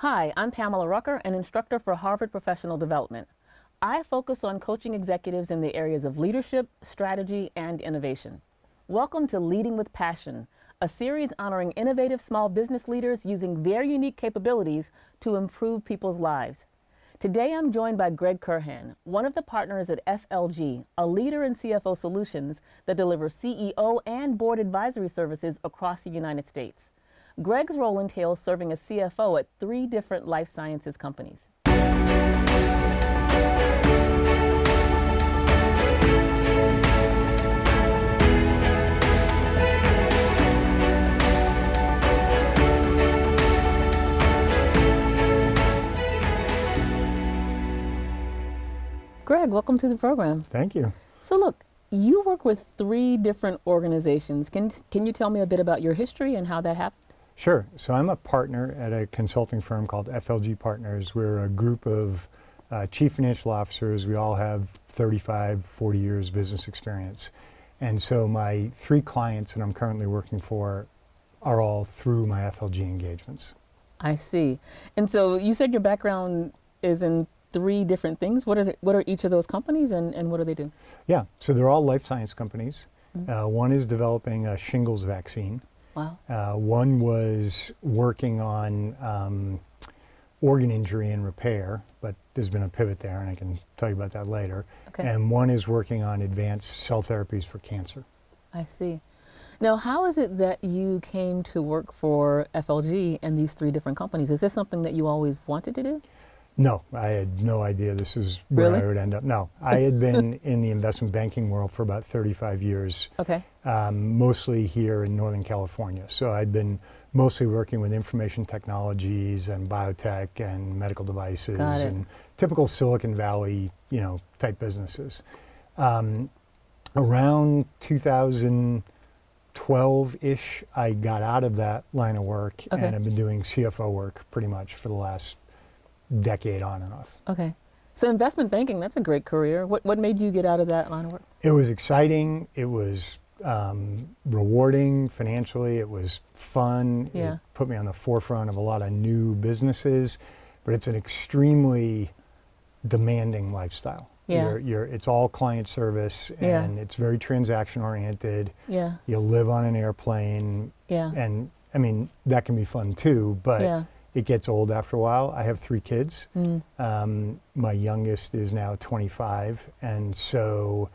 Hi, I'm Pamela Rucker, an instructor for Harvard Professional Development. I focus on coaching executives in the areas of leadership, strategy, and innovation. Welcome to Leading with Passion, a series honoring innovative small business leaders using their unique capabilities to improve people's lives. Today I'm joined by Greg Curhan, one of the partners at FLG, a leader in CFO solutions that delivers CEO and board advisory services across the United States. Greg's role entails serving as CFO at 3 different life sciences companies. Greg, welcome to the program. Thank you. So look, you work with 3 different organizations. Can you tell me a bit about your history and how that happened? Sure. So I'm a partner at a consulting firm called FLG Partners. We're a group of chief financial officers. We all have 35, 40 years business experience. And so my 3 clients that I'm currently working for are all through my FLG engagements. I see. And so you said your background is in 3 different things. What are each of those companies and what do they do? Yeah, so they're all life science companies. Mm-hmm. One is developing a shingles vaccine. Wow. One was working on organ injury and repair, but there's been a pivot there, and I can tell you about that later. Okay. And one is working on advanced cell therapies for cancer. I see. Now, how is it that you came to work for FLG and these 3 different companies? Is this something that you always wanted to do? No, I had no idea this is where Really? I would end up. No, I had been in the investment banking world for about 35 years, Okay. mostly here in Northern California. So I'd been mostly working with information technologies and biotech and medical devices Got it. and typical Silicon Valley, type businesses. Around 2012-ish, I got out of that line of work, Okay. and I've been doing CFO work pretty much for the last decade on and off. Okay. So investment banking, that's a great career. What made you get out of that line of work? It was exciting. It was rewarding financially. It was fun. Yeah. It put me on the forefront of a lot of new businesses, but it's an extremely demanding lifestyle. Yeah. It's all client service, Yeah. and it's very transaction oriented. Yeah. You live on an airplane, Yeah. and I mean, that can be fun too, but Yeah. it gets old after a while. I have 3 kids. Mm. My youngest is now 25, and so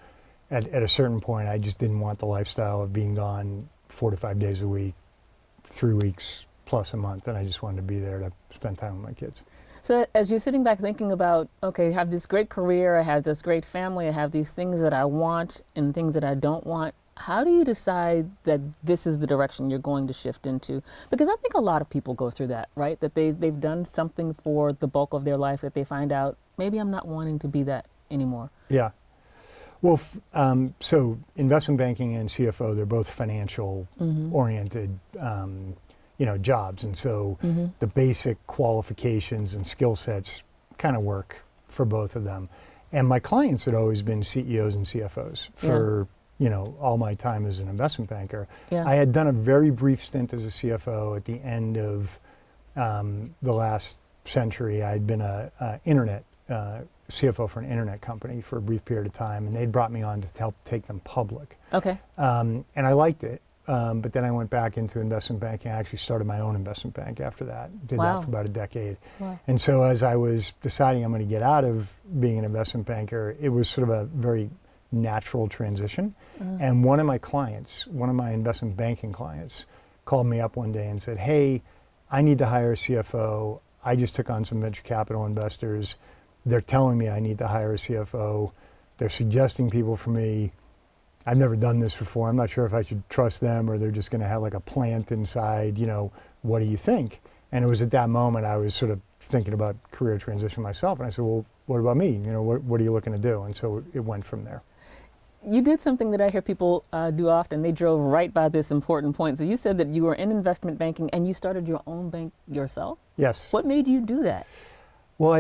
at a certain point, I just didn't want the lifestyle of being gone 4 to 5 days a week, 3 weeks plus a month, and I just wanted to be there to spend time with my kids. So as you're sitting back thinking about, okay, I have this great career, I have this great family, I have these things that I want and things that I don't want, how do you decide that this is the direction you're going to shift into? Because I think a lot of people go through that, right? That they've done something for the bulk of their life that they find out, maybe I'm not wanting to be that anymore. Yeah. Well, so investment banking and CFO, they're both financial oriented, jobs. And so the basic qualifications and skill sets kind of work for both of them. And my clients had always been CEOs and CFOs for, all my time as an investment banker. Yeah. I had done a very brief stint as a CFO at the end of the last century. I'd been a internet CFO for an internet company for a brief period of time, and they'd brought me on to help take them public. Okay. And I liked it, but then I went back into investment banking. I actually started my own investment bank after that. Did Wow. that for about a decade. Wow. And so as I was deciding I'm going to get out of being an investment banker, it was sort of a very natural transition. And one of my investment banking clients, called me up one day and said, "Hey, I need to hire a CFO. I just took on some venture capital investors. They're telling me I need to hire a CFO. They're suggesting people for me. I've never done this before. I'm not sure if I should trust them, or they're just going to have like a plant inside. What do you think?" And it was at that moment I was sort of thinking about career transition myself. And I said, "Well, what about me? What are you looking to do?" And so it went from there. You did something that I hear people do often. They drove right by this important point. So you said that you were in investment banking and you started your own bank yourself? Yes. What made you do that? Well,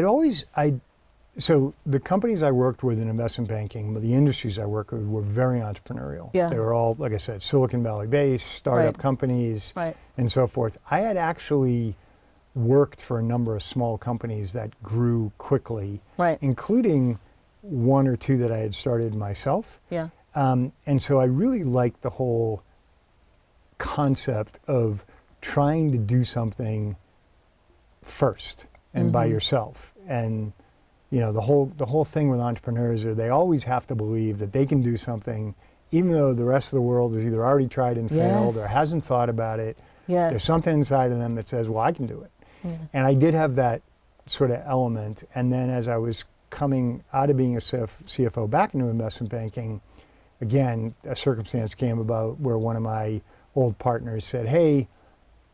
so the companies I worked with in investment banking, the industries I worked with were very entrepreneurial. Yeah. They were all, like I said, Silicon Valley based, startup Right. companies, Right. and so forth. I had actually worked for a number of small companies that grew quickly, Right. including one or two that I had started myself. Yeah. And so I really liked the whole concept of trying to do something first and by yourself. And the whole thing with entrepreneurs is they always have to believe that they can do something, even though the rest of the world has either already tried and failed or hasn't thought about it. Yes. There's something inside of them that says, well, I can do it. Yeah. And I did have that sort of element. And then as I was coming out of being a CFO back into investment banking, again, a circumstance came about where one of my old partners said, hey,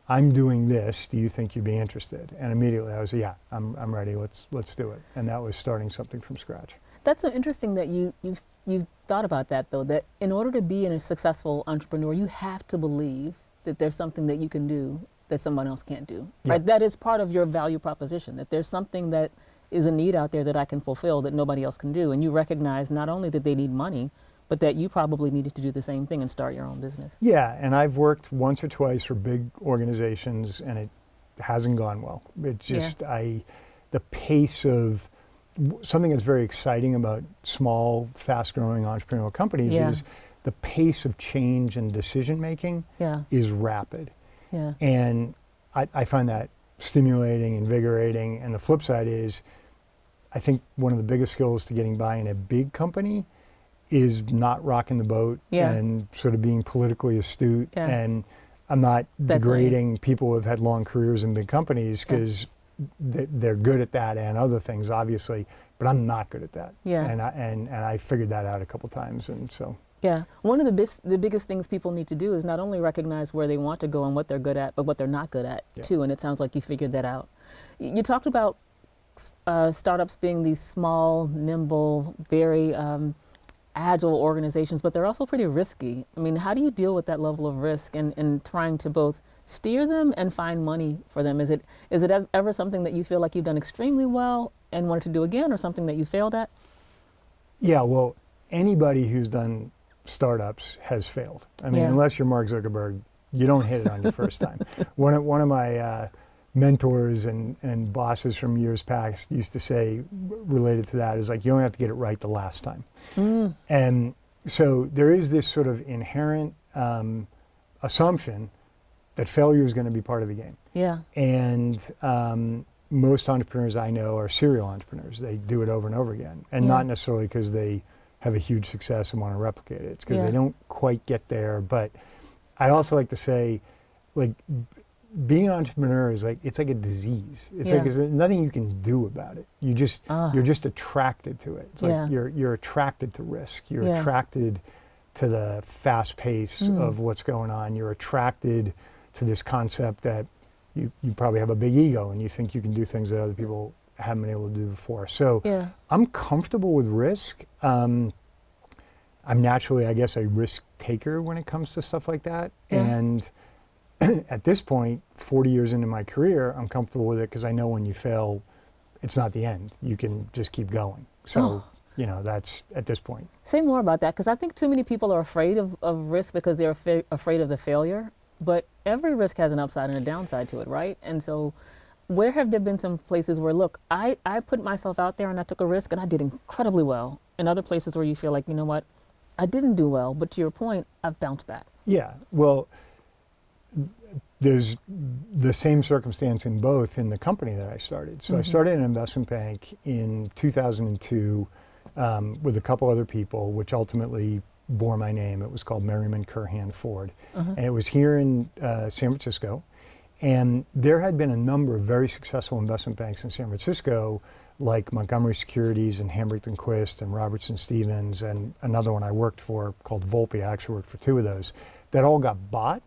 I'm doing this. Do you think you'd be interested? And immediately I was, yeah, I'm ready. Let's do it. And that was starting something from scratch. That's so interesting that you've thought about that, though, that in order to be a successful entrepreneur, you have to believe that there's something that you can do that someone else can't do. Yeah. Right? That is part of your value proposition, that there's something that is a need out there that I can fulfill that nobody else can do. And you recognize not only that they need money, but that you probably needed to do the same thing and start your own business. Yeah, and I've worked once or twice for big organizations, and it hasn't gone well. It just, the pace of something that's very exciting about small, fast-growing entrepreneurial companies is the pace of change and decision making is rapid. Yeah. And I find that stimulating, invigorating, and the flip side is, I think one of the biggest skills to getting by in a big company is not rocking the boat and sort of being politically astute. And I'm not degrading people who have had long careers in big companies, because they're good at that and other things, obviously, but I'm not good at that. And I figured that out a couple times, and so. Yeah, one of the biggest things people need to do is not only recognize where they want to go and what they're good at, but what they're not good at too. And it sounds like you figured that out. You talked about startups being these small, nimble, very agile organizations, but they're also pretty risky. I mean, how do you deal with that level of risk and trying to both steer them and find money for them? Is it ever something that you feel like you've done extremely well and wanted to do again, or something that you failed at? Yeah, well, anybody who's done startups has failed. I mean, unless you're Mark Zuckerberg, you don't hit it on your first time. One of my mentors and bosses from years past used to say, related to that, is like, you only have to get it right the last time. And so there is this sort of inherent assumption that failure is going to be part of the game. Yeah. And most entrepreneurs I know are serial entrepreneurs. They do it over and over again, and not necessarily because they have a huge success and want to replicate it. It's because they don't quite get there. But I also like to say, like, being an entrepreneur is like, it's like a disease. It's like there's nothing you can do about it. You just you're just attracted to it. It's like you're attracted to risk. You're attracted to the fast pace of what's going on. You're attracted to this concept that you probably have a big ego and you think you can do things that other people haven't been able to do before. So I'm comfortable with risk. I'm naturally, I guess, a risk taker when it comes to stuff like that. And at this point, 40 years into my career, I'm comfortable with it because I know when you fail, it's not the end. You can just keep going. So, that's at this point. Say more about that, because I think too many people are afraid of risk because they're afraid of the failure. But every risk has an upside and a downside to it, right? And so where have there been some places where, look, I put myself out there and I took a risk and I did incredibly well, and other places where you feel like, you know what, I didn't do well, but to your point, I've bounced back? Yeah, well, there's the same circumstance in both in the company that I started. So I started an investment bank in 2002 with a couple other people, which ultimately bore my name. It was called Merriman Curhan Ford. And it was here in San Francisco. And there had been a number of very successful investment banks in San Francisco, like Montgomery Securities and Hambrecht & Quist and Robertson Stevens, and another one I worked for called Volpe. I actually worked for two of those, that all got bought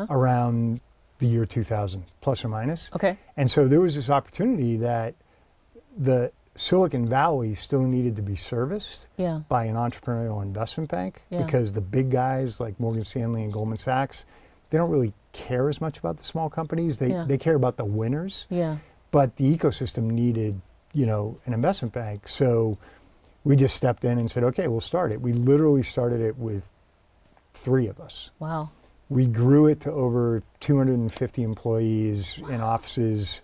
around the year 2000, plus or minus. Okay. And so there was this opportunity that the Silicon Valley still needed to be serviced by an entrepreneurial investment bank, because the big guys like Morgan Stanley and Goldman Sachs, they don't really care as much about the small companies. They care about the winners. But the ecosystem needed, an investment bank. So we just stepped in and said, okay, we'll start it. We literally started it with 3 of us. Wow. We grew it to over 250 employees in offices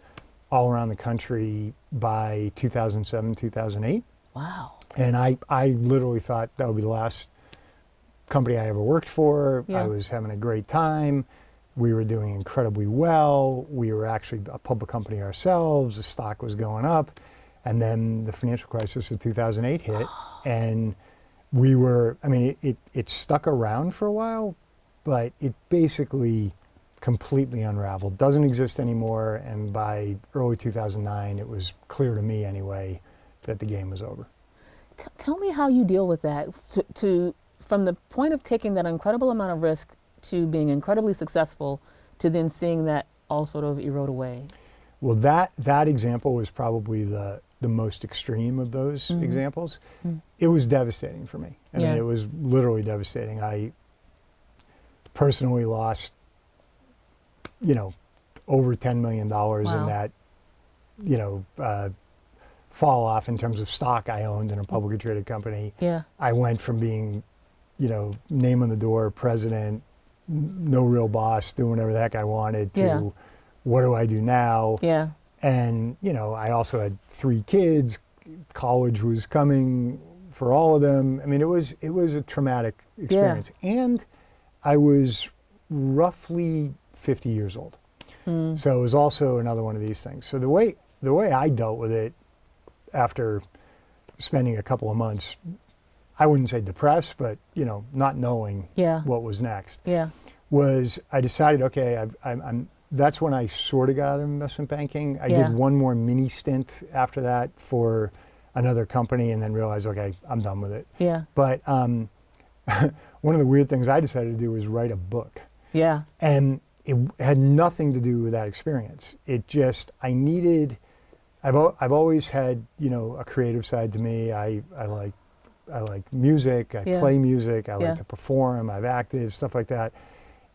all around the country by 2007, 2008. Wow. And I literally thought that would be the last company I ever worked for. Yeah. I was having a great time. We were doing incredibly well. We were actually a public company ourselves. The stock was going up. And then the financial crisis of 2008 hit. And we were, I mean, it stuck around for a while, but it basically completely unraveled. Doesn't exist anymore. And by early 2009, it was clear to me anyway that the game was over. Tell me how you deal with that, from the point of taking that incredible amount of risk to being incredibly successful to then seeing that all sort of erode away. Well, that example was probably the most extreme of those examples. It was devastating for me. I mean, it was literally devastating. I personally lost, over $10 million in that, fall off in terms of stock I owned in a publicly traded company. Yeah. I went from being, name on the door president, no real boss, doing whatever the heck I wanted, to what do I do now? Yeah. And, I also had 3 kids. College was coming for all of them. I mean, it was a traumatic experience. And I was roughly 50 years old. So it was also another one of these things. So the way I dealt with it after spending a couple of months, I wouldn't say depressed, but, not knowing what was next, was I decided, okay, that's when I sort of got out of investment banking. I did one more mini stint after that for another company and then realized, okay, I'm done with it. Yeah. But one of the weird things I decided to do was write a book. Yeah. And it had nothing to do with that experience. It just, I've always had, a creative side to me. I like music, I play music, I like to perform, I've acted, stuff like that.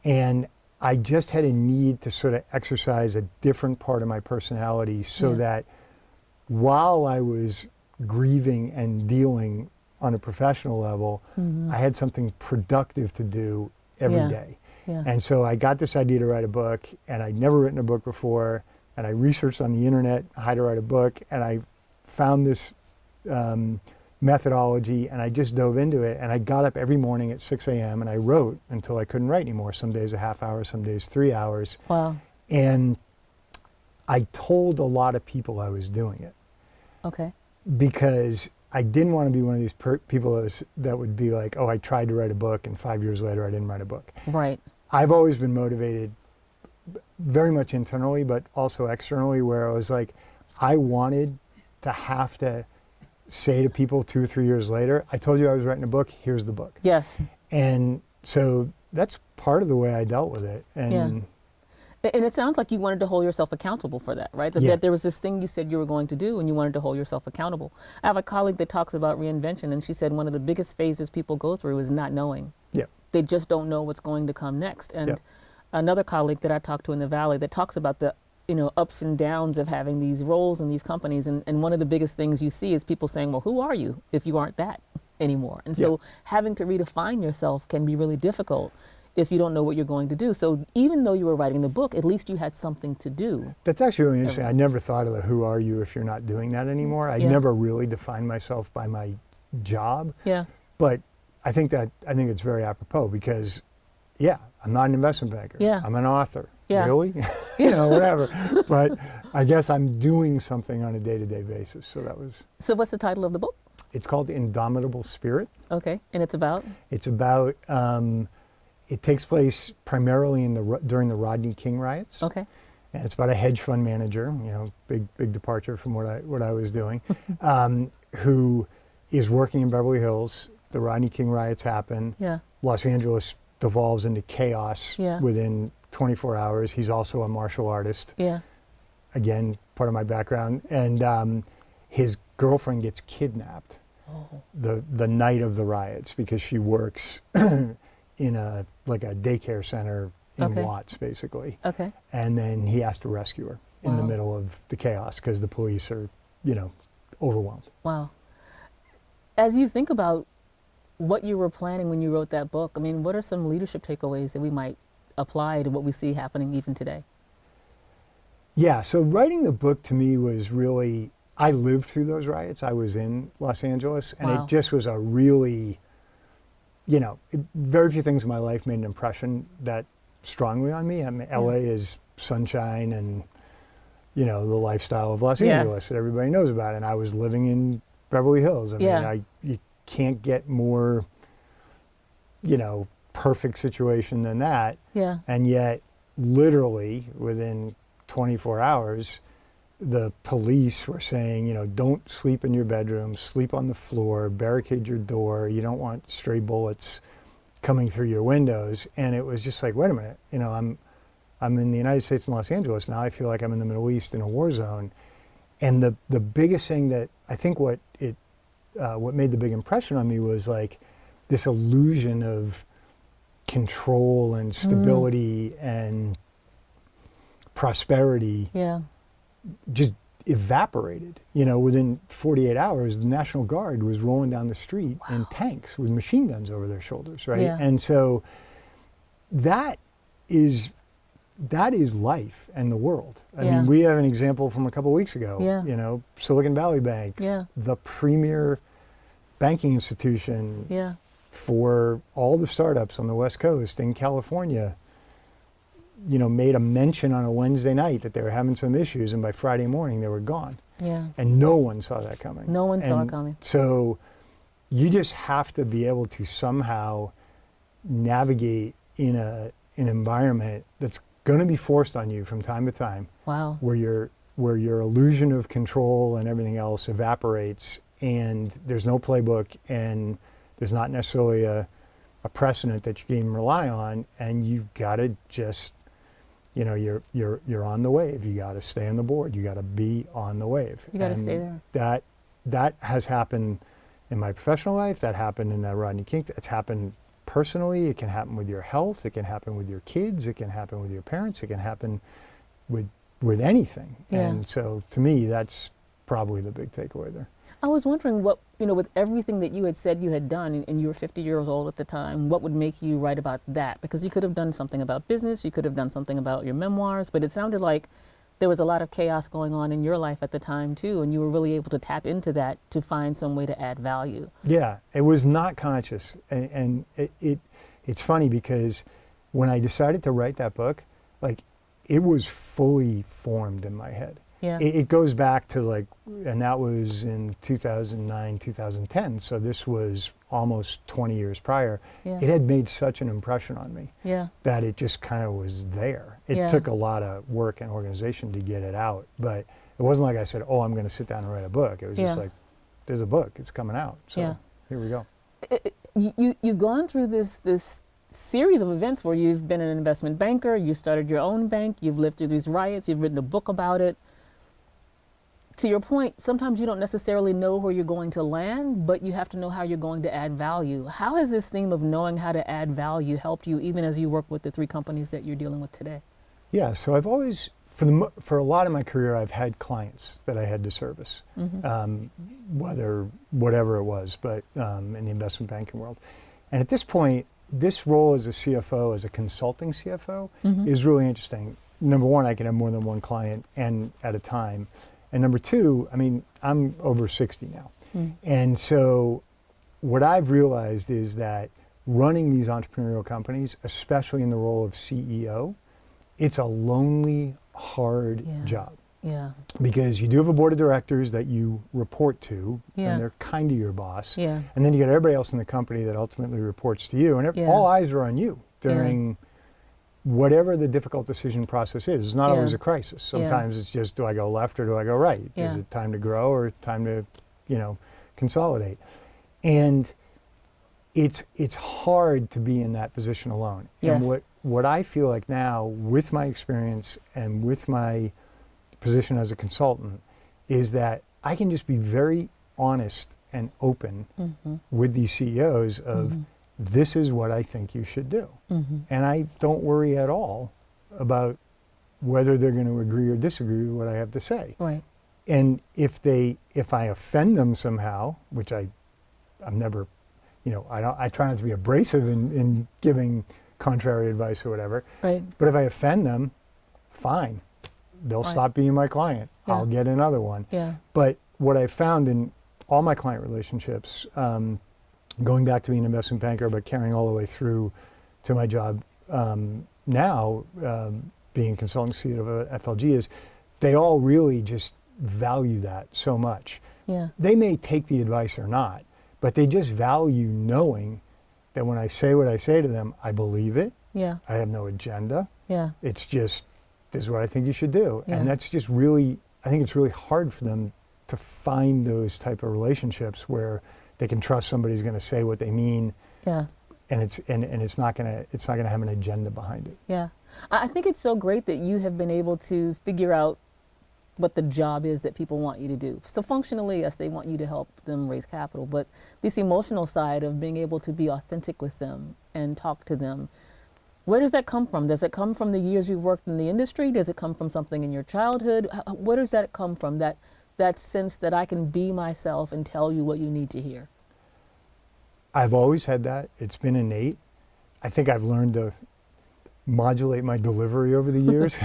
And I just had a need to sort of exercise a different part of my personality so that while I was grieving and dealing on a professional level, I had something productive to do every day. Yeah. And so I got this idea to write a book, and I'd never written a book before, and I researched on the internet how to write a book, and I found this methodology, and I just dove into it, and I got up every morning at 6 a.m. and I wrote until I couldn't write anymore, some days a half hour, some days 3 hours. Wow. And I told a lot of people I was doing it. Okay. Because I didn't want to be one of these people that would be like, oh, I tried to write a book, and 5 years later I didn't write a book. Right. I've always been motivated very much internally, but also externally, where I was like, I wanted to have to say to people 2 or 3 years later, I told you I was writing a book, here's the book. Yes. And so that's part of the way I dealt with it. And and it sounds like you wanted to hold yourself accountable for that, right? That there was this thing you said you were going to do and you wanted to hold yourself accountable. I have a colleague that talks about reinvention, and she said one of the biggest phases people go through is not knowing. Yeah. They just don't know what's going to come next. And another colleague that I talked to in the Valley that talks about the ups and downs of having these roles in these companies. And one of the biggest things you see is people saying, well, who are you if you aren't that anymore? And so having to redefine yourself can be really difficult if you don't know what you're going to do. So even though you were writing the book, at least you had something to do. That's actually really interesting. I never thought of the who are you if you're not doing that anymore. I never really defined myself by my job. Yeah. But I think it's very apropos because, I'm not an investment banker. Yeah. I'm an author. Yeah. Really? Whatever. But I guess I'm doing something on a day-to-day basis. So that was. So what's the title of the book? It's called Indomitable Spirit. Okay. And it's about? It's about, it takes place primarily during the Rodney King riots. Okay. And it's about a hedge fund manager, big departure from what I was doing, who is working in Beverly Hills. The Rodney King riots happen. Yeah. Los Angeles devolves into chaos within 24 hours. He's also a martial artist. Yeah. Again, part of my background. And his girlfriend gets kidnapped the night of the riots because she works in a daycare center in Watts, basically. Okay. And then he has to rescue her in the middle of the chaos because the police are, overwhelmed. Wow. As you think about what you were planning when you wrote that book, I mean, what are some leadership takeaways that we might apply to what we see happening even today? Yeah, so writing the book to me was really, I lived through those riots. I was in Los Angeles, and Wow. it just was a really, very few things in my life made an impression that strongly on me. I mean, Yeah. LA is sunshine and, the lifestyle of Los Yes. Angeles that everybody knows about. And I was living in Beverly Hills. I Yeah. mean, you can't get more, perfect situation than that. Yeah. And yet, literally within 24 hours, the police were saying, don't sleep in your bedroom, sleep on the floor, barricade your door. You don't want stray bullets coming through your windows. And it was just like, wait a minute, I'm in the United States in Los Angeles. Now I feel like I'm in the Middle East in a war zone. And the biggest thing that I think what made the big impression on me was like this illusion of control and stability and prosperity Yeah. just evaporated. Within 48 hours, the National Guard was rolling down the street in tanks with machine guns over their shoulders, right? Yeah. And so that is life and the world. I Yeah. mean, we have an example from a couple of weeks ago. Yeah. Silicon Valley Bank, Yeah. the premier banking institution Yeah. for all the startups on the West Coast in California, made a mention on a Wednesday night that they were having some issues, and by Friday morning they were gone. Yeah. And no one saw that coming. No one saw it And coming. So you just have to be able to somehow navigate in an environment that's going to be forced on you from time to time, Wow. where your illusion of control and everything else evaporates, and there's no playbook, and there's not necessarily a precedent that you can even rely on, and you've got to just, you're on the wave. You got to stay on the board. You got to be on the wave. You got to And stay there. That has happened in my professional life. That happened in that Rodney King. It's happened personally. It can happen with your health. It can happen with your kids. It can happen with your parents. It can happen with anything. Yeah. And so to me, that's probably the big takeaway there. I was wondering what, with everything that you had said you had done, and you were 50 years old at the time, what would make you write about that? Because you could have done something about business, you could have done something about your memoirs, but it sounded like there was a lot of chaos going on in your life at the time too, and you were really able to tap into that to find some way to add value. Yeah, it was not conscious. And it's funny because when I decided to write that book, like, it was fully formed in my head. Yeah. It goes back to and that was in 2009, 2010. So this was almost 20 years prior. Yeah. It had made such an impression on me Yeah. that it just kind of was there. It Yeah. took a lot of work and organization to get it out, but it wasn't like I said, oh, I'm going to sit down and write a book. It was just Yeah. like, there's a book, it's coming out. So Yeah. here we go. You've gone through this series of events where you've been an investment banker, you started your own bank, you've lived through these riots, you've written a book about it. To your point, sometimes you don't necessarily know where you're going to land, but you have to know how you're going to add value. How has this theme of knowing how to add value helped you even as you work with the 3 companies that you're dealing with today? Yeah, so I've always, for a lot of my career, I've had clients that I had to service, whatever it was, but in the investment banking world. And at this point, this role as a CFO, as a consulting CFO, is really interesting. Number one, I can have more than one client and at a time. And number two, I mean, I'm over 60 now. And so what I've realized is that running these entrepreneurial companies, especially in the role of CEO, it's a lonely, hard job. Yeah. Because you do have a board of directors that you report to, Yeah. and they're kind of your boss. Yeah. And then you got everybody else in the company that ultimately reports to you, and Yeah. all eyes are on you during whatever the difficult decision process is. It's not always a crisis. Sometimes it's just, do I go left or do I go right? Yeah. Is it time to grow or time to, consolidate? And it's hard to be in that position alone. Yes. And what I feel like now, with my experience and with my position as a consultant, is that I can just be very honest and open with these CEOs of, this is what I think you should do. And I don't worry at all about whether they're going to agree or disagree with what I have to say. Right. And if I offend them somehow, which I'm never, I try not to be abrasive in giving contrary advice or whatever. Right. But if I offend them, fine. they'll Right. stop being my client. Yeah. I'll get another one. Yeah. But what I found in all my client relationships, going back to being an investment banker, but carrying all the way through to my job now, being consulting CEO of FLG, is they all really just value that so much. Yeah. They may take the advice or not, but they just value knowing that when I say what I say to them, I believe it. Yeah. I have no agenda. Yeah. It's just, this is what I think you should do. Yeah. And that's just really, I think it's really hard for them to find those type of relationships where they can trust somebody's going to say what they mean, Yeah. and it's not going to have an agenda behind it. Yeah. I think it's so great that you have been able to figure out what the job is that people want you to do. So functionally, yes, they want you to help them raise capital, but this emotional side of being able to be authentic with them and talk to them, where does that come from? Does it come from the years you've worked in the industry? Does it come from something in your childhood? Where does that come from, that sense that I can be myself and tell you what you need to hear? I've always had that. It's been innate. I think I've learned to modulate my delivery over the years.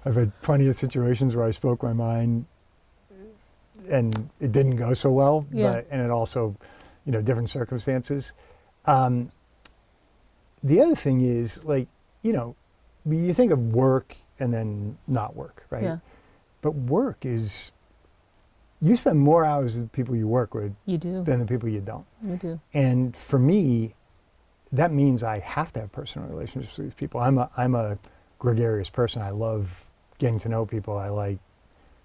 I've had plenty of situations where I spoke my mind and it didn't go so well, Yeah. and it also, different circumstances. The other thing is, you think of work and then not work, right? Yeah. But work is, you spend more hours with the people you work with You do. than the people you don't. You do. And for me, that means I have to have personal relationships with these people. I'm a gregarious person. I love getting to know people. I like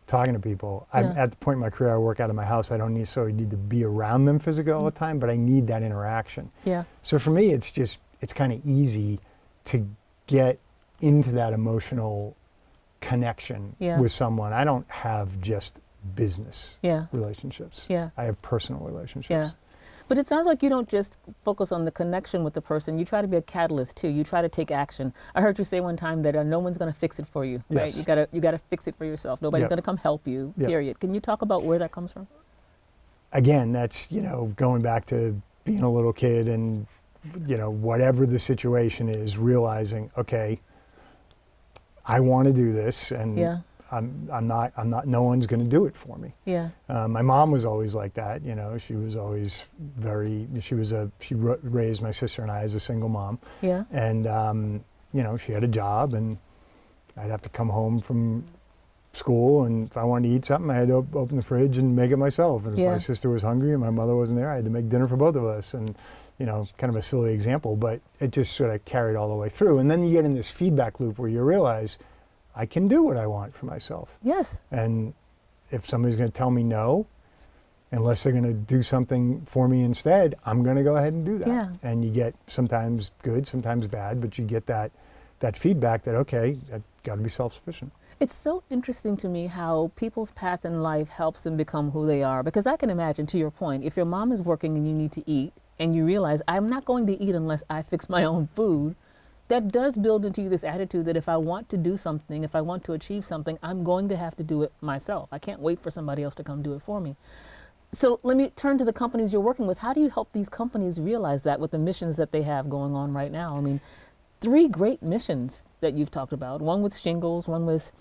talking to people. I'm Yeah. at the point in my career I work out of my house. I don't necessarily need to be around them physically all the time, but I need that interaction. Yeah. So for me, it's kind of easy to get into that emotional connection Yeah. with someone. I don't have just business Yeah. relationships. Yeah. I have personal relationships. Yeah. But it sounds like you don't just focus on the connection with the person. You try to be a catalyst too. You try to take action. I heard you say one time that no one's going to fix it for you, right? Yes. You gotta fix it for yourself. Nobody's Yep. going to come help you. Yep. Period. Can you talk about where that comes from? Again, that's, going back to being a little kid and, whatever the situation is, realizing, okay, I want to do this, and Yeah. I'm not, no one's going to do it for me. Yeah. My mom was always like that, she was always she raised my sister and I as a single mom. Yeah. And, she had a job, and I'd have to come home from school, and if I wanted to eat something, I had to open the fridge and make it myself. And if Yeah. my sister was hungry and my mother wasn't there, I had to make dinner for both of us. And, kind of a silly example, but it just sort of carried all the way through. And then you get in this feedback loop where you realize, I can do what I want for myself. Yes. And if somebody's going to tell me no, unless they're going to do something for me instead, I'm going to go ahead and do that. Yeah. And you get sometimes good, sometimes bad, but you get that feedback that, okay, I've got to be self-sufficient. It's so interesting to me how people's path in life helps them become who they are. Because I can imagine, to your point, if your mom is working and you need to eat, and you realize, I'm not going to eat unless I fix my own food, that does build into you this attitude that if I want to do something, if I want to achieve something, I'm going to have to do it myself. I can't wait for somebody else to come do it for me. So let me turn to the companies you're working with. How do you help these companies realize that with the missions that they have going on right now? I mean, 3 great missions that you've talked about, one with shingles, one with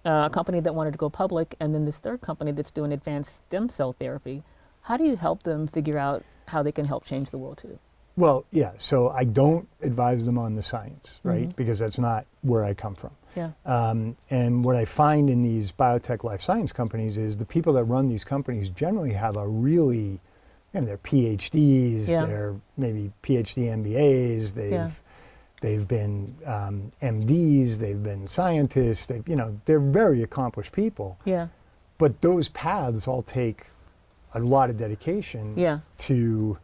a company that wanted to go public, and then this third company that's doing advanced stem cell therapy. How do you help them figure out how they can help change the world too? Well, yeah, so I don't advise them on the science, right? Mhm. Because that's not where I come from. Yeah. And what I find in these biotech life science companies is the people that run these companies generally have a really, they're PhDs, Yeah. they're maybe PhD MBAs, they've been MDs, they've been scientists, they're very accomplished people. Yeah. But those paths all take a lot of dedication Yeah. to,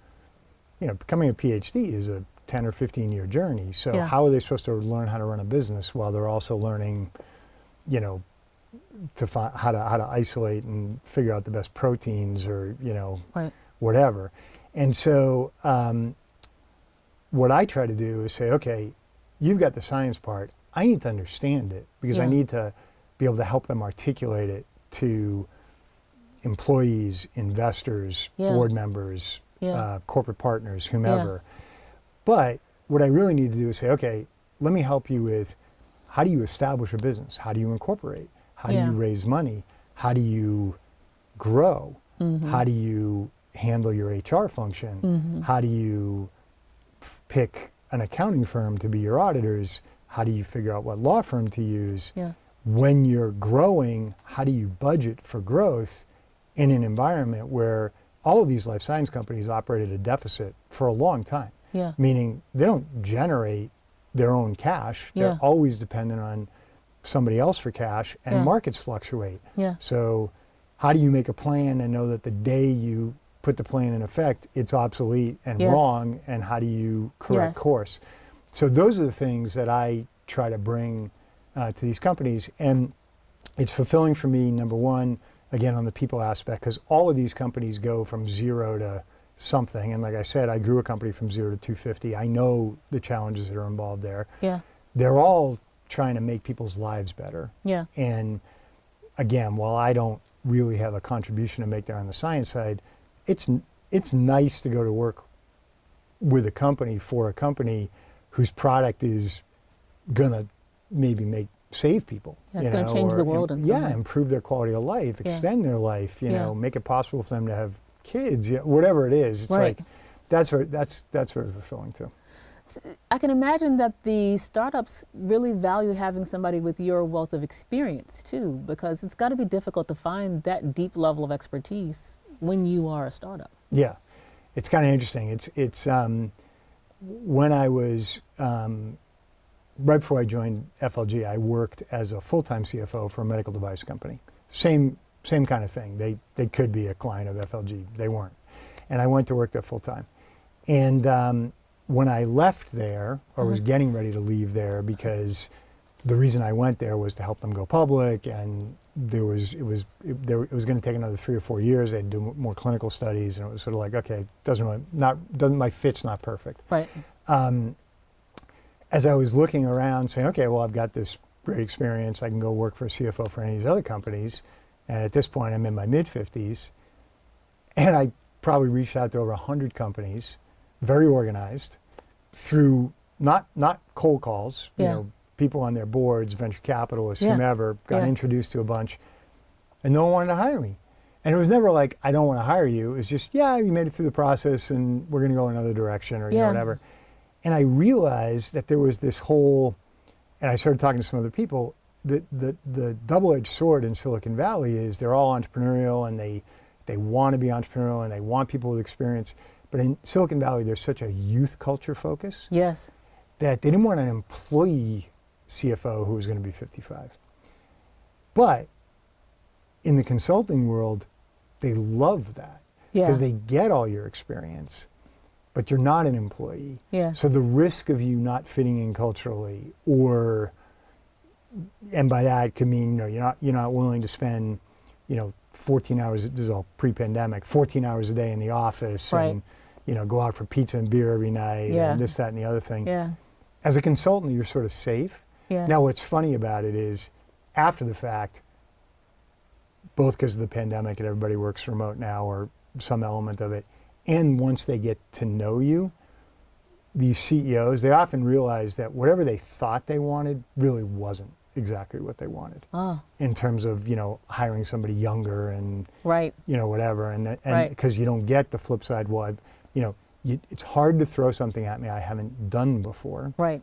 becoming a PhD is a 10 or 15-year journey. So Yeah. how are they supposed to learn how to run a business while they're also learning, to find how to isolate and figure out the best proteins or, Right. whatever. And so what I try to do is say, okay, you've got the science part. I need to understand it because I Yeah. need to be able to help them articulate it to employees, investors, Yeah. board members, Yeah. corporate partners, whomever. But what I really need to do is say, okay, let me help you with how do you establish a business? How do you incorporate? How do Yeah. you raise money? How do you grow? How do you handle your HR function? How do you pick an accounting firm to be your auditors? How do you figure out what law firm to use? Yeah. When you're growing, how do you budget for growth in an environment where all of these life science companies operate at a deficit for a long time? Yeah. Meaning they don't generate their own cash. They're Yeah. always dependent on somebody else for cash, and Yeah. markets fluctuate. Yeah. So how do you make a plan and know that the day you put the plan in effect, it's obsolete and Yes. wrong, and how do you correct Yes. course? So those are the things that I try to bring to these companies, and it's fulfilling for me, number one, again, on the people aspect, because all of these companies go from zero to something, and like I said, I grew a company from 0 to 250. I know the challenges that are involved there. Yeah. They're all trying to make people's lives better. Yeah. And again, while I don't really have a contribution to make there on the science side, it's nice to go to work with a company, for a company whose product is gonna maybe save people. Yeah, it's gonna change the world in some way. improve their quality of life, Yeah. extend their life, you Yeah. know, make it possible for them to have kids, you know, whatever it is. It's Right. like that's very fulfilling too. I can imagine that the startups really value having somebody with your wealth of experience too, because it's got to be difficult to find that deep level of expertise when you are a startup. Yeah, it's kind of interesting. It's when I was right before I joined FLG, I worked as a full-time CFO for a medical device company. Same kind of thing. They could be a client of FLG. They weren't, and I went to work there full-time. And when I left there, or was getting ready to leave there, because the reason I went there was to help them go public, and it was going to take another 3 or 4 years. They'd do more clinical studies, and it was sort of like, okay, my fit's not perfect. Right. As I was looking around, saying, okay, well, I've got this great experience. I can go work for a CFO for any of these other companies, and at this point, I'm in my mid-50s, and I probably reached out to over 100 companies, very organized, through not cold calls, Yeah. you know, people on their boards, venture capitalists, Yeah. whomever, got Yeah. introduced to a bunch, and no one wanted to hire me. And it was never like, I don't want to hire you. It's just, yeah, you made it through the process, and we're going to go another direction, or you know, Yeah. whatever. And I realized that there was this whole, and I started talking to some other people, the double-edged sword in Silicon Valley is they're all entrepreneurial, and they want to be entrepreneurial, and they want people with experience. But in Silicon Valley, there's such a youth culture focus Yes. that they didn't want an employee CFO who was going to be 55. But in the consulting world, they love that, Yeah. because they get all your experience, but you're not an employee. Yeah. So the risk of you not fitting in culturally, and by that it could mean, you know, you're not willing to spend, you know, 14 hours, this is all pre-pandemic, 14 hours a day in the office, Right. and, you know, go out for pizza and beer every night, Yeah. and this, that, and the other thing. Yeah. As a consultant, you're sort of safe. Yeah. Now, what's funny about it is, after the fact, both because of the pandemic and everybody works remote now, or some element of it, and once they get to know you, these CEOs, they often realize that whatever they thought they wanted really wasn't exactly what they wanted, Oh, in terms of, you know, hiring somebody younger and, right. you know, whatever, and Right. because you don't get the flip side. Well, it's hard to throw something at me I haven't done before. Right.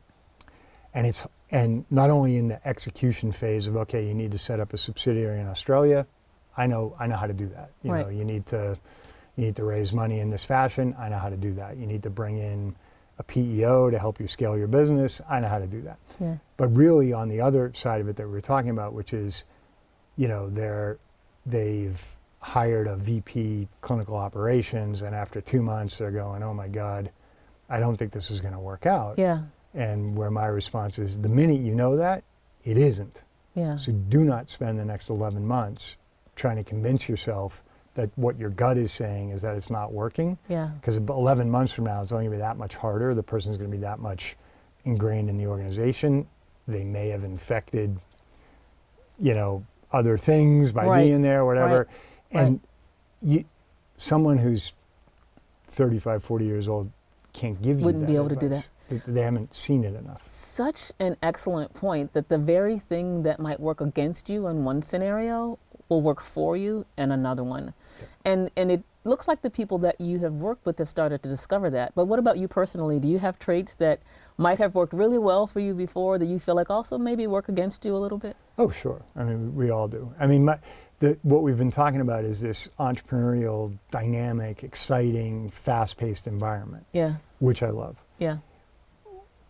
And not only in the execution phase of, okay, you need to set up a subsidiary in Australia, I know how to do that. You Right. know, you need to raise money in this fashion, I know how to do that. You need to bring in a PEO to help you scale your business, I know how to do that. Yeah. But really, on the other side of it that we were talking about, which is, you know, they've hired a VP clinical operations, and after 2 months they're going, oh my God, I don't think this is going to work out. Yeah. And where my response is, the minute you know that, it isn't. Yeah. So do not spend the next 11 months trying to convince yourself that what your gut is saying is that it's not working. Yeah. Because 11 months from now, it's only going to be that much harder. The person's going to be that much ingrained in the organization. They may have infected, you know, other things by Right. being there, whatever. Right. And someone who's 35, 40 years old can't give you Wouldn't that be able to do advice. that. They haven't seen it enough. Such an excellent point that the very thing that might work against you in one scenario will work for you in another one. And it looks like the people that you have worked with have started to discover that. But what about you personally? Do you have traits that might have worked really well for you before that you feel like also maybe work against you a little bit? Oh, sure. I mean, we all do. I mean, what we've been talking about is this entrepreneurial, dynamic, exciting, fast-paced environment, Yeah. which I love. Yeah.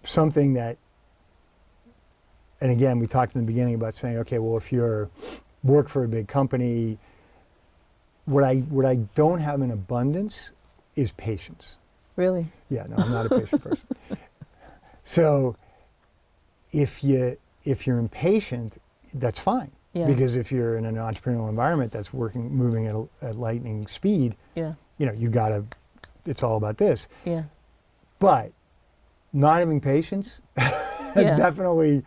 Something that, and again, we talked in the beginning about saying, okay, well, if you're work for a big company, what I don't have in abundance is patience. Really? Yeah, no, I'm not a patient person. So if you're impatient, that's fine. Yeah. Because if you're in an entrepreneurial environment that's moving at lightning speed, Yeah. it's all about this. Yeah. But not having patience has Yeah. definitely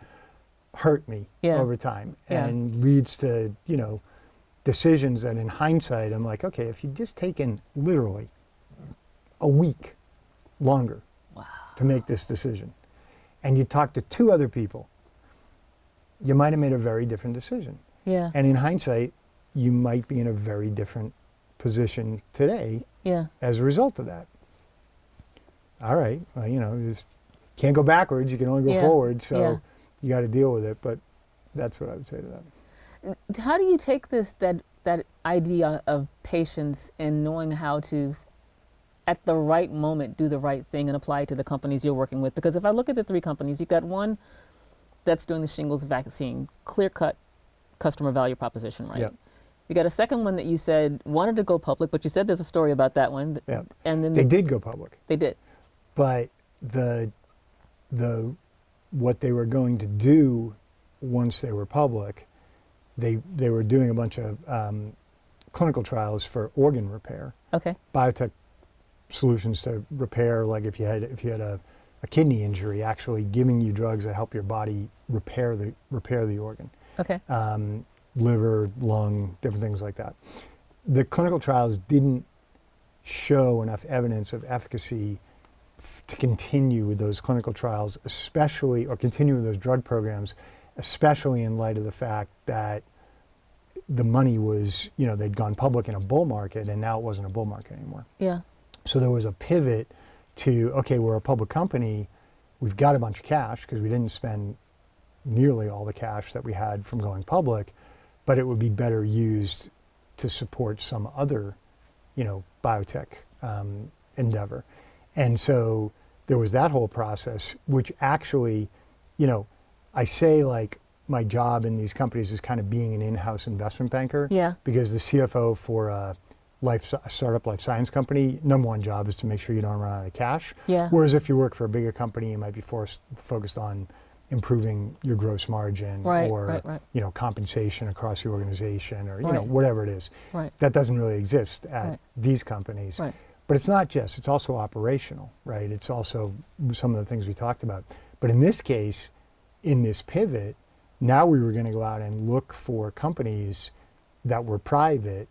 hurt me Yeah. over time Yeah. and leads to, decisions that in hindsight, I'm like, okay, if you'd just taken literally a week longer to make this decision and you talk to two other people, you might have made a very different decision. Yeah. And in hindsight, you might be in a very different position today Yeah. as a result of that. All right, well, you just can't go backwards, you can only go Yeah. forward, so Yeah. you got to deal with it, but that's what I would say to that. How do you take that idea of patience and knowing how to, at the right moment, do the right thing and apply it to the companies you're working with? Because if I look at the three companies, you've got one that's doing the shingles vaccine, clear-cut customer value proposition, right? Yep. You got a second one that you said wanted to go public, but you said there's a story about that one. Yep. And then They did go public, They did. but the what they were going to do once they were public, they were doing a bunch of clinical trials for organ repair, Okay. biotech solutions to repair, like if you had a kidney injury, actually giving you drugs that help your body repair the organ, Okay. liver, lung, different things like that. The clinical trials didn't show enough evidence of efficacy to continue with those clinical trials, or continue with those drug programs, especially in light of the fact that the money was, they'd gone public in a bull market and now it wasn't a bull market anymore. Yeah. So there was a pivot to, okay, we're a public company, we've got a bunch of cash because we didn't spend nearly all the cash that we had from going public, but it would be better used to support some other, biotech endeavor. And so there was that whole process, which actually, I say like my job in these companies is kind of being an in-house investment banker. Yeah. Because the CFO for a startup life science company, number one job is to make sure you don't run out of cash. Yeah. Whereas if you work for a bigger company, you might be focused on improving your gross margin Right, or right. compensation across your organization or Right. whatever it is. Right. That doesn't really exist at Right. these companies. Right. But it's not just, it's also operational, right? It's also some of the things we talked about. But in this case, in this pivot, now we were going to go out and look for companies that were private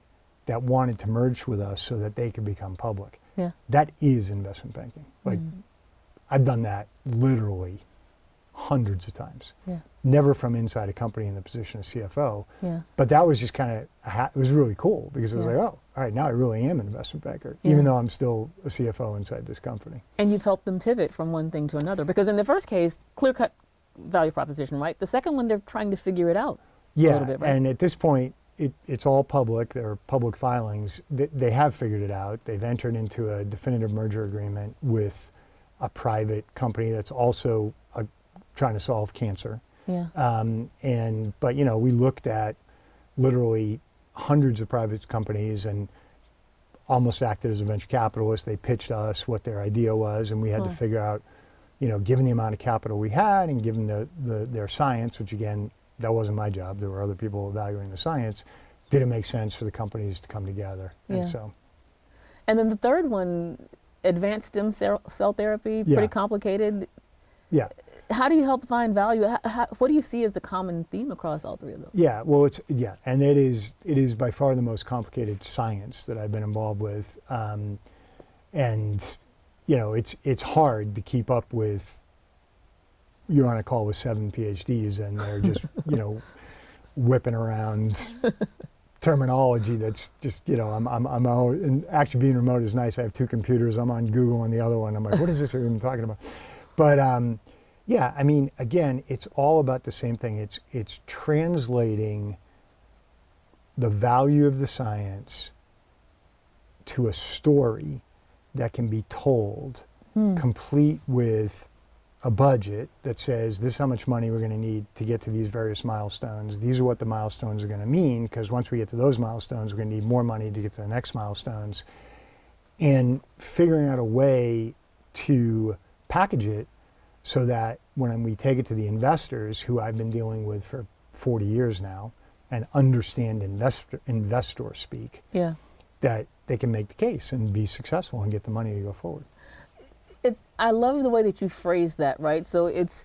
that wanted to merge with us so that they could become public. Yeah. That is investment banking. Like, I've done that literally hundreds of times. Yeah. Never from inside a company in the position of CFO. Yeah. But that was just kind of, it was really cool because it was Yeah. like, oh, all right, now I really am an investment banker, Yeah. even though I'm still a CFO inside this company. And you've helped them pivot from one thing to another. Because in the first case, clear-cut value proposition, right? The second one, they're trying to figure it out a little bit, right? And at this point, it's all public. There are public filings. They have figured it out. They've entered into a definitive merger agreement with a private company that's also trying to solve cancer. Yeah. But we looked at literally hundreds of private companies and almost acted as a venture capitalist. They pitched us what their idea was, and we had to figure out, given the amount of capital we had and given their science, which again, that wasn't my job. There were other people evaluating the science. Did it make sense for the companies to come together? Yeah. And so, And then the third one, advanced stem cell therapy, Yeah. pretty complicated. yeah. How do you help find value? What do you see as the common theme across all three of those? Yeah, well, and it is by far the most complicated science that I've been involved with, and it's hard to keep up with. You're on a call with 7 PhDs and they're just whipping around terminology that's just I'm out, and actually being remote is nice. I have 2 computers. I'm on Google on the other one. I'm like, what is this even talking about? But yeah, I mean, again, it's all about the same thing. It's translating the value of the science to a story that can be told, complete with a budget that says this is how much money we're going to need to get to these various milestones. These are what the milestones are going to mean, because once we get to those milestones, we're going to need more money to get to the next milestones. And figuring out a way to package it so that when we take it to the investors, who I've been dealing with for 40 years now, and understand investor speak, that they can make the case and be successful and get the money to go forward. I love the way that you phrase that, right? So it's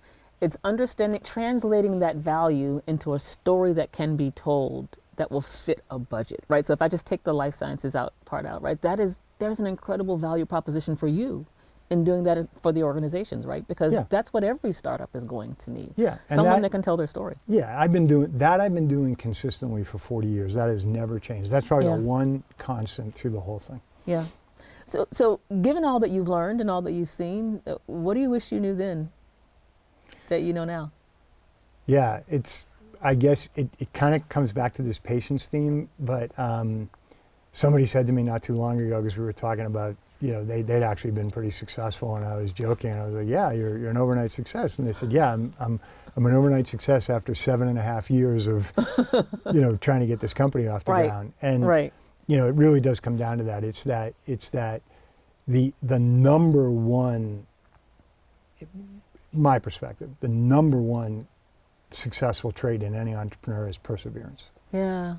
understanding, translating that value into a story that can be told that will fit a budget, right? So if I just take the life sciences part out, right? There's an incredible value proposition for you in doing that for the organizations, right? Because that's what every startup is going to need. Yeah, someone that can tell their story. Yeah, I've been doing consistently for 40 years. That has never changed. That's probably the one constant through the whole thing. Yeah. So given all that you've learned and all that you've seen, what do you wish you knew then that you know now? Yeah, I guess it kind of comes back to this patience theme, but somebody said to me not too long ago, because we were talking about, they'd actually been pretty successful, and I was joking, and I was like, yeah, you're an overnight success. And they said, yeah, I'm an overnight success after 7.5 years of, trying to get this company off the ground. And it really does come down to that. It's that the number one, my perspective, the number one successful trait in any entrepreneur is perseverance. Yeah.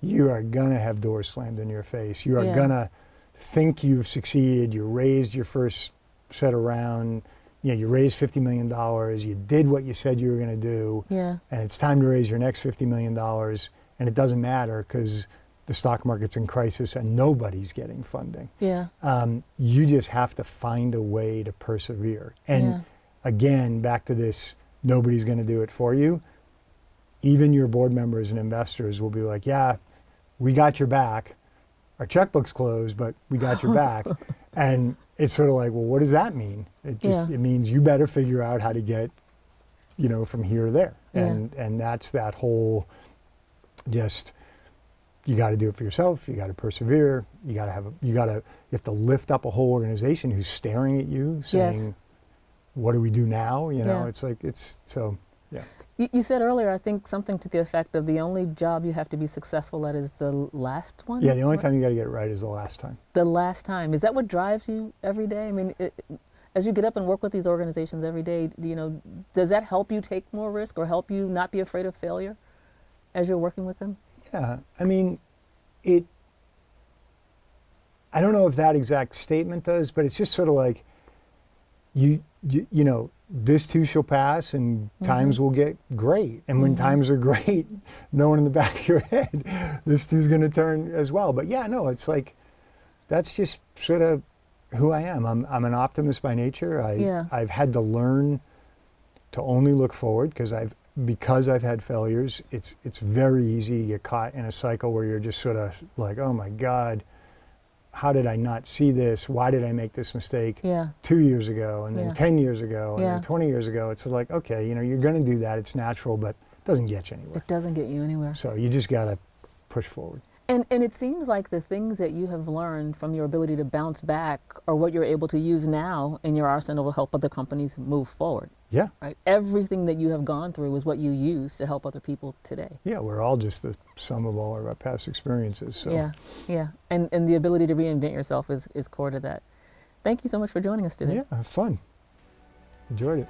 You are gonna have doors slammed in your face. You are gonna think you've succeeded. You raised your first set of round. You raised $50 million. You did what you said you were gonna do. Yeah. And it's time to raise your next $50 million. And it doesn't matter because the stock market's in crisis and nobody's getting funding. Yeah. You just have to find a way to persevere. And again, back to this, nobody's going to do it for you. Even your board members and investors will be like, yeah, we got your back. Our checkbook's closed, but we got your back. And it's sort of like, well, what does that mean? It means you better figure out how to get, from here to there. And that's that whole you got to do it for yourself. You got to persevere. You have to lift up a whole organization who's staring at you, saying, "What do we do now?" It's like yeah. You said earlier, I think something to the effect of the only job you have to be successful at is the last one. Yeah, the only time you got to get it right is the last time. The last time. Is that what drives you every day? I mean, as you get up and work with these organizations every day, does that help you take more risk or help you not be afraid of failure as you're working with them? Yeah, I mean, I don't know if that exact statement does, but it's just sort of like, this too shall pass and times will get great. And when times are great, knowing in the back of your head, this too's going to turn as well. But yeah, no, it's like, that's just sort of who I am. I'm an optimist by nature. I've had to learn to only look forward because I've had failures. It's very easy to get caught in a cycle where you're just sort of like, oh my God, how did I not see this? Why did I make this mistake 2 years ago and then 10 years ago and then 20 years ago? It's like, okay, you're going to do that. It's natural, but it doesn't get you anywhere. It doesn't get you anywhere. So you just got to push forward. And it seems like the things that you have learned from your ability to bounce back are what you're able to use now in your arsenal to help other companies move forward. Yeah. Right? Everything that you have gone through is what you use to help other people today. Yeah, we're all just the sum of all of our past experiences. So. Yeah. And the ability to reinvent yourself is core to that. Thank you so much for joining us today. Yeah, fun. Enjoyed it.